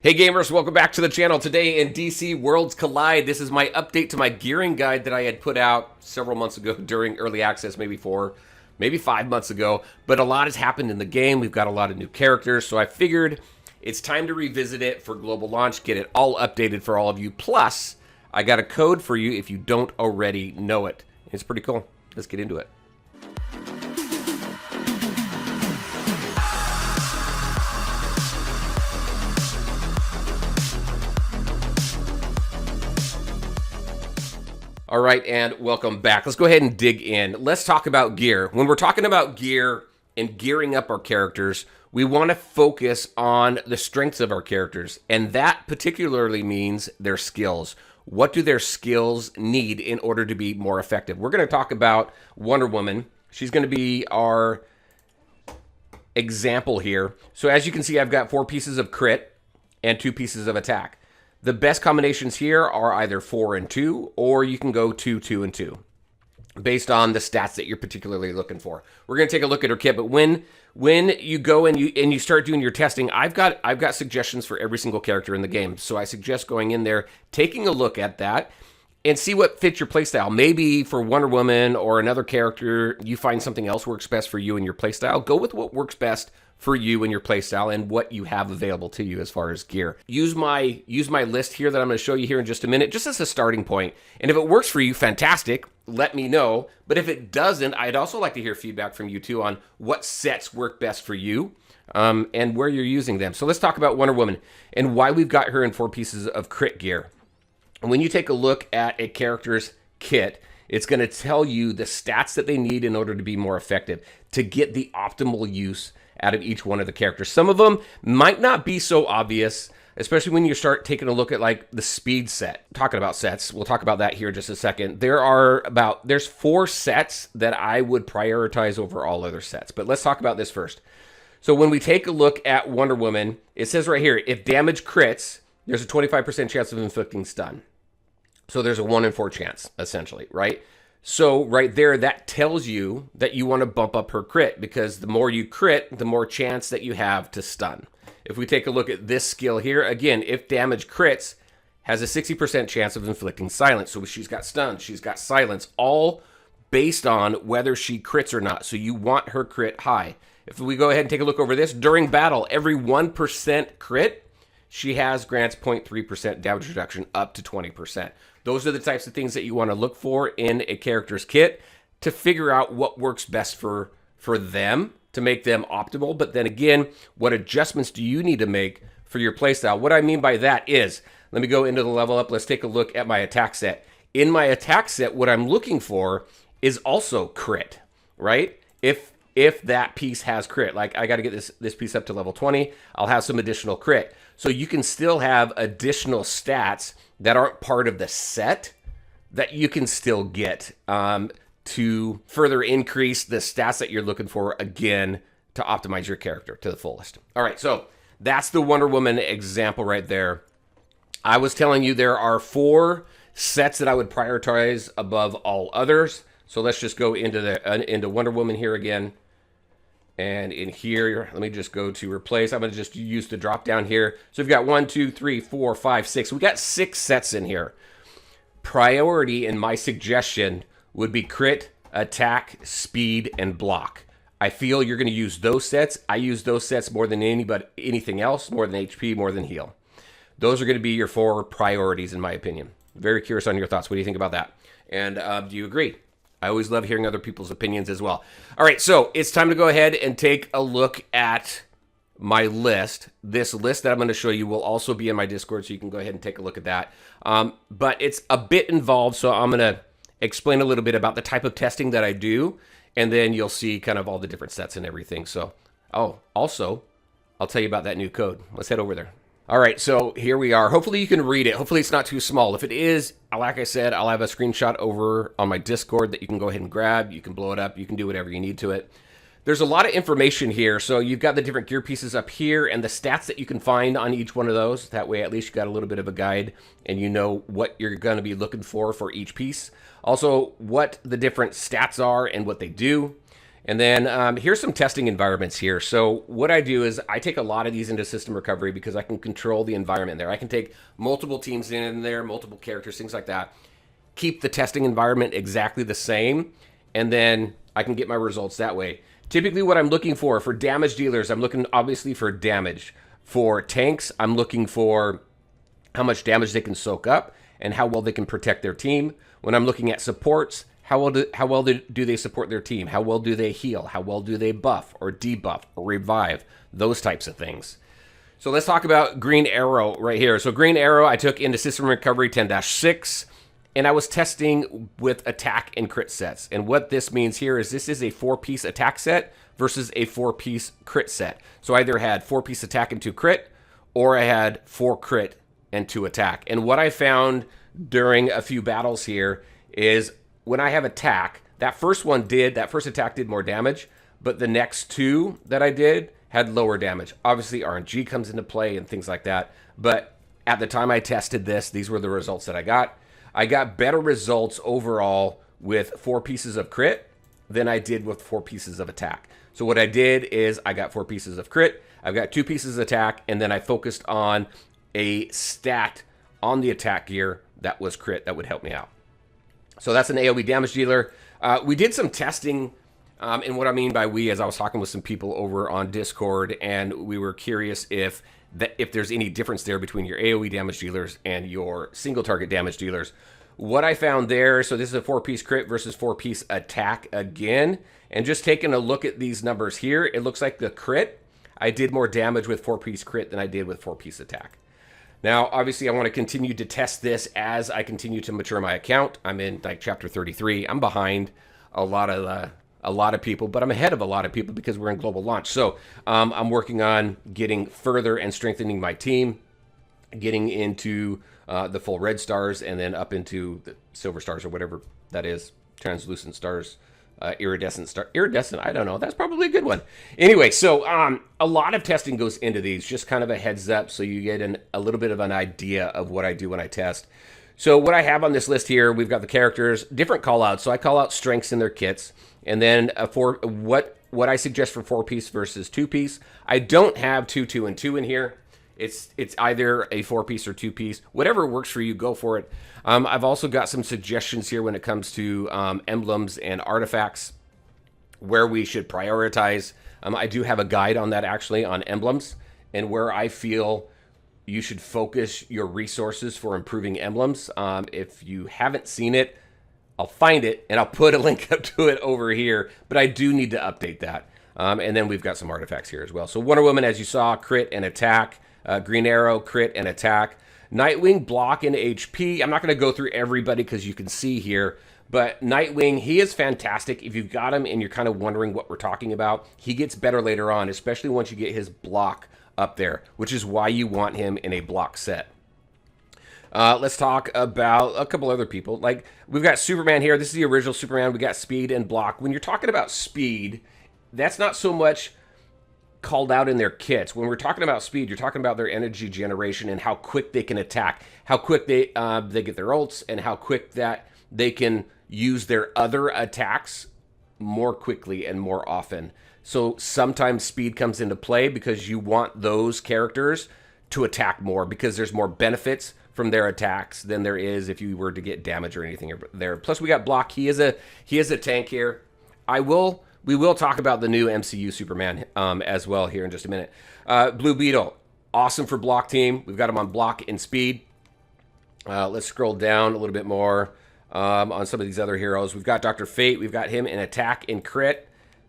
Hey gamers, welcome back to the channel. Today in DC Worlds Collide, this is my update to my gearing guide that I had put out several months ago during early access, maybe 5 months ago. But a lot has happened in the game. We've got a lot of new characters, so I figured it's time to revisit it for global launch, get it all updated for all of you. Plus, I got a code for you if you don't already know it. It's pretty cool. Let's get into it. All right, and welcome back. Let's go ahead and dig in. Let's talk about gear. When we're talking about gear and gearing up our characters, we want to focus on the strengths of our characters, and that particularly means their skills. What do their skills need in order to be more effective? We're going to talk about Wonder Woman. She's going to be our example here. So as you can see, I've got 4 pieces of crit and 2 pieces of attack. The best combinations here are either 4 and 2, or you can go 2, 2, and 2, based on the stats that you're particularly looking for. We're going to take a look at her kit, but when you go and you start doing your testing, I've got suggestions for every single character in the game. So I suggest going in there, taking a look at that, and see what fits your playstyle. Maybe for Wonder Woman or another character, you find something else works best for you and your playstyle. Go with what works best for you and your playstyle and what you have available to you as far as gear. Use my list here that I'm going to show you here in just a minute, just as a starting point. And if it works for you, fantastic. Let me know. But if it doesn't, I'd also like to hear feedback from you too on what sets work best for you and where you're using them. So let's talk about Wonder Woman and why we've got her in 4 pieces of crit gear. When you take a look at a character's kit, it's going to tell you the stats that they need in order to be more effective, to get the optimal use out of each one of the characters. Some of them might not be so obvious, especially when you start taking a look at like the speed set. Talking about sets, we'll talk about that here in just a second. There's 4 sets that I would prioritize over all other sets, but let's talk about this first. So when we take a look at Wonder Woman, it says right here, if damage crits, there's a 25% chance of inflicting stun. So there's a 1 in 4 chance, essentially, right? So right there, that tells you that you want to bump up her crit, because the more you crit, the more chance that you have to stun. If we take a look at this skill here, again, if damage crits, has a 60% chance of inflicting silence. So she's got stun, she's got silence, all based on whether she crits or not. So you want her crit high. If we go ahead and take a look over this, during battle, every 1% crit, she grants 0.3% damage reduction up to 20%. Those are the types of things that you want to look for in a character's kit to figure out what works best for them to make them optimal. But then again, what adjustments do you need to make for your playstyle? What I mean by that is, let me go into the level up. Let's take a look at my attack set. In my attack set, what I'm looking for is also crit, right? If that piece has crit, like I got to get this piece up to level 20, I'll have some additional crit. So you can still have additional stats that aren't part of the set that you can still get to further increase the stats that you're looking for, again, to optimize your character to the fullest. All right, so that's the Wonder Woman example right there. I was telling you there are 4 sets that I would prioritize above all others. So let's just go into Wonder Woman here again. And in here, let me just go to replace. I'm going to just use the drop down here. So we've got 1, 2, 3, 4, 5, 6. We got 6 sets in here. Priority in my suggestion would be crit, attack, speed, and block. I feel you're going to use those sets. I use those sets more than anything else, more than HP, more than heal. Those are going to be your 4 priorities in my opinion. Very curious on your thoughts. What do you think about that? And do you agree? I always love hearing other people's opinions as well. All right, so it's time to go ahead and take a look at my list. This list that I'm going to show you will also be in my Discord, so you can go ahead and take a look at that. But it's a bit involved, so I'm going to explain a little bit about the type of testing that I do, and then you'll see kind of all the different sets and everything. So, also, I'll tell you about that new code. Let's head over there. All right, so here we are. Hopefully you can read it. Hopefully it's not too small. If it is, like I said, I'll have a screenshot over on my Discord that you can go ahead and grab. You can blow it up. You can do whatever you need to it. There's a lot of information here. So you've got the different gear pieces up here and the stats that you can find on each one of those. That way, at least you got a little bit of a guide and you know what you're going to be looking for each piece. Also, what the different stats are and what they do. And then here's some testing environments here. So what I do is I take a lot of these into system recovery because I can control the environment there. I can take multiple teams in there, multiple characters, things like that. Keep the testing environment exactly the same, and then I can get my results that way. Typically what I'm looking for damage dealers, I'm looking obviously for damage. For tanks, I'm looking for how much damage they can soak up and how well they can protect their team. When I'm looking at supports, how well do they support their team? How well do they heal? How well do they buff or debuff or revive? Those types of things. So let's talk about Green Arrow right here. So Green Arrow I took into System Recovery 10-6, and I was testing with attack and crit sets. And what this means here is this is a 4-piece attack set versus a 4-piece crit set. So I either had 4-piece attack and 2 crit, or I had 4 crit and 2 attack. And what I found during a few battles here is when I have attack, that first attack did more damage, but the next 2 that I did had lower damage. Obviously, RNG comes into play and things like that, but at the time I tested this, these were the results that I got. I got better results overall with 4 pieces of crit than I did with 4 pieces of attack. So what I did is I got 4 pieces of crit, I've got 2 pieces of attack, and then I focused on a stat on the attack gear that was crit that would help me out. So that's an AoE damage dealer. We did some testing, and what I mean by we is I was talking with some people over on Discord, and we were curious if there's any difference there between your AoE damage dealers and your single target damage dealers. What I found there, so this is a 4-piece crit versus 4-piece attack again, and just taking a look at these numbers here, it looks like the crit, I did more damage with 4-piece crit than I did with 4-piece attack. Now, obviously, I want to continue to test this as I continue to mature my account. I'm in like chapter 33. I'm behind a lot of people, but I'm ahead of a lot of people because we're in global launch. So I'm working on getting further and strengthening my team, getting into the full red stars, and then up into the silver stars or whatever that is, translucent stars. Iridescent, I don't know. That's probably a good one. Anyway, so a lot of testing goes into these, just kind of a heads up so you get a little bit of an idea of what I do when I test. So what I have on this list here, we've got the characters, different call outs. So I call out strengths in their kits, and then for what I suggest for 4-piece versus 2-piece. I don't have 2, 2, and 2 in here. It's either a 4-piece or 2-piece. Whatever works for you, go for it. I've also got some suggestions here when it comes to emblems and artifacts, where we should prioritize. I do have a guide on that actually on emblems and where I feel you should focus your resources for improving emblems. If you haven't seen it, I'll find it and I'll put a link up to it over here, but I do need to update that. And then we've got some artifacts here as well. So Wonder Woman, as you saw, crit and attack. Green Arrow, crit and attack. Nightwing, block and HP. I'm not going to go through everybody because you can see here, but Nightwing, he is fantastic. If you've got him and you're kind of wondering what we're talking about, he gets better later on, especially once you get his block up there, which is why you want him in a block set. Let's talk about a couple other people. Like, we've got Superman here. This is the original Superman. We got speed and block. When you're talking about speed, that's not so much called out in their kits. When we're talking about speed, you're talking about their energy generation and how quick they can attack, how quick they get their ults, and how quick that they can use their other attacks more quickly and more often. So sometimes speed comes into play because you want those characters to attack more because there's more benefits from their attacks than there is if you were to get damage or anything there. Plus we got block. He is a tank here. We will talk about the new MCU Superman as well here in just a minute. Blue Beetle, awesome for block team. We've got him on block and speed. Let's scroll down a little bit more on some of these other heroes. We've got Dr. Fate. We've got him in attack and crit.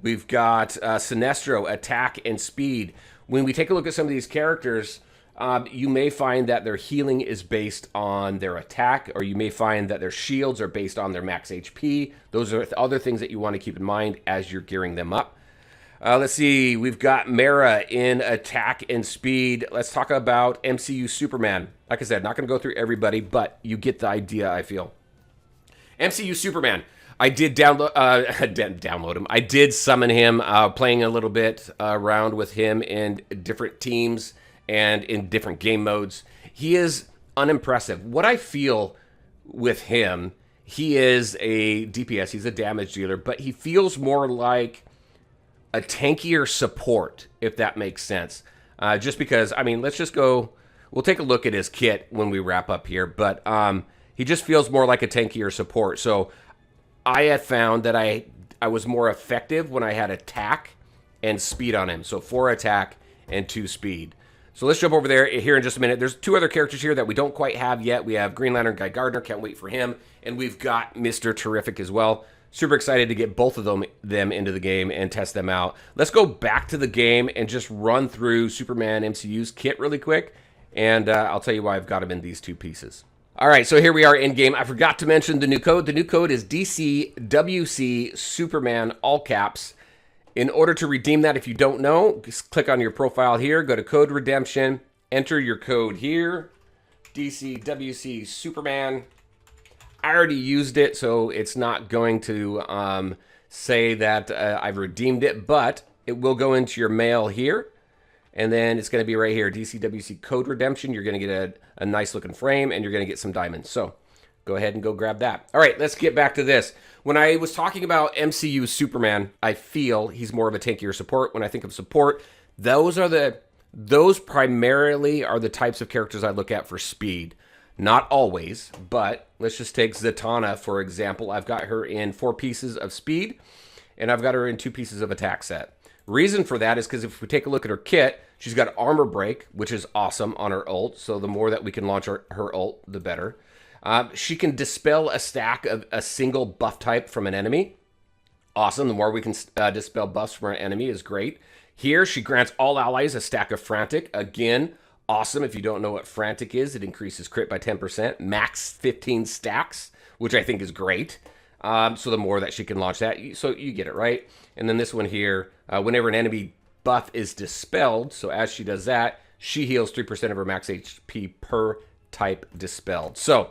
We've got Sinestro, attack and speed. When we take a look at some of these characters, you may find that their healing is based on their attack, or you may find that their shields are based on their max HP. Those are other things that you want to keep in mind as you're gearing them up. Let's see, we've got Mara in attack and speed. Let's talk about MCU Superman. Like I said, not going to go through everybody, but you get the idea, I feel. MCU Superman. I did download him. I did summon him, playing a little bit around with him in different teams and in different game modes. He is unimpressive. What I feel with him, he is a DPS, he's a damage dealer, but he feels more like a tankier support, if that makes sense. Just because, I mean, let's just go, we'll take a look at his kit when we wrap up here, but he just feels more like a tankier support. So I have found that I was more effective when I had attack and speed on him. So 4 attack and 2 speed. So let's jump over there here in just a minute. There's 2 other characters here that we don't quite have yet. We have Green Lantern Guy Gardner, can't wait for him. And we've got Mr. Terrific as well. Super excited to get both of them into the game and test them out. Let's go back to the game and just run through Superman MCU's kit really quick. And I'll tell you why I've got him in these 2 pieces. All right, so here we are in game. I forgot to mention the new code. The new code is DCWC Superman, all caps. In order to redeem that, if you don't know, just click on your profile here, go to Code Redemption, enter your code here, DCWC Superman. I already used it, so it's not going to say that I've redeemed it, but it will go into your mail here. And then it's going to be right here, DCWC Code Redemption. You're going to get a nice looking frame, and you're going to get some diamonds. So go ahead and go grab that. All right, let's get back to this. When I was talking about MCU Superman, I feel he's more of a tankier support. When I think of support, those primarily are the types of characters I look at for speed. Not always, but let's just take Zatanna, for example. I've got her in 4 pieces of speed, and I've got her in 2 pieces of attack set. Reason for that is because if we take a look at her kit, she's got armor break, which is awesome on her ult. So the more that we can launch her ult, the better. She can dispel a stack of a single buff type from an enemy. Awesome. The more we can dispel buffs from an enemy is great. Here, she grants all allies a stack of Frantic. Again, awesome. If you don't know what Frantic is, it increases crit by 10%, max 15 stacks, which I think is great. So the more that she can launch that, so you get it, right? And then this one here, whenever an enemy buff is dispelled, so as she does that, she heals 3% of her max HP per type dispelled. So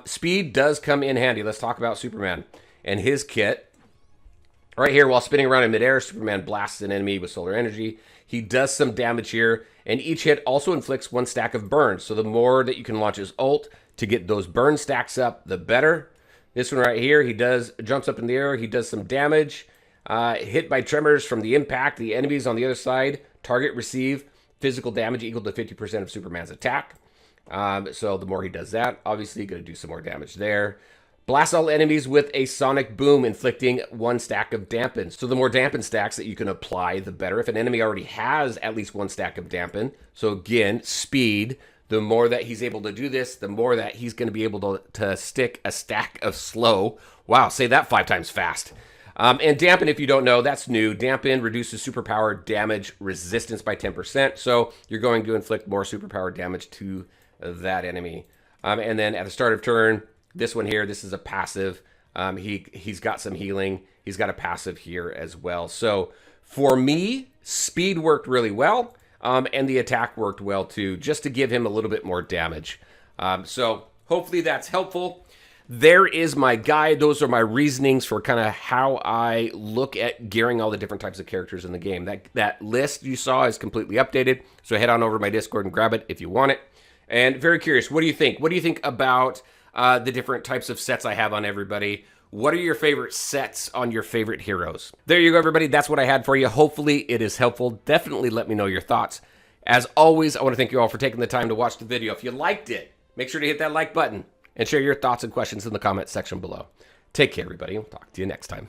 speed does come in handy. Let's talk about Superman and his kit. Right here, while spinning around in midair, Superman blasts an enemy with solar energy. He does some damage here, and each hit also inflicts 1 stack of burns. So the more that you can launch his ult to get those burn stacks up, the better. This one right here, he jumps up in the air, he does some damage. Hit by tremors from the impact, the enemies on the other side, target receive physical damage equal to 50% of Superman's attack. So the more he does that, obviously going to do some more damage there. Blast all enemies with a sonic boom, inflicting 1 stack of dampen. So the more dampen stacks that you can apply, the better. If an enemy already has at least 1 stack of dampen, so again, speed, the more that he's able to do this, the more that he's going to be able to stick a stack of slow. Wow, say that 5 times fast. And dampen, if you don't know, that's new. Dampen reduces superpower damage resistance by 10%. So you're going to inflict more superpower damage to that enemy. And then at the start of turn, this one here, this is a passive. He's got some healing. He's got a passive here as well. So for me, speed worked really well. And the attack worked well too, just to give him a little bit more damage. So hopefully that's helpful. There is my guide. Those are my reasonings for kind of how I look at gearing all the different types of characters in the game. That list you saw is completely updated. So head on over to my Discord and grab it if you want it. And very curious, what do you think? What do you think about the different types of sets I have on everybody? What are your favorite sets on your favorite heroes? There you go, everybody. That's what I had for you. Hopefully it is helpful. Definitely let me know your thoughts. As always, I want to thank you all for taking the time to watch the video. If you liked it, make sure to hit that like button and share your thoughts and questions in the comments section below. Take care, everybody. We'll talk to you next time.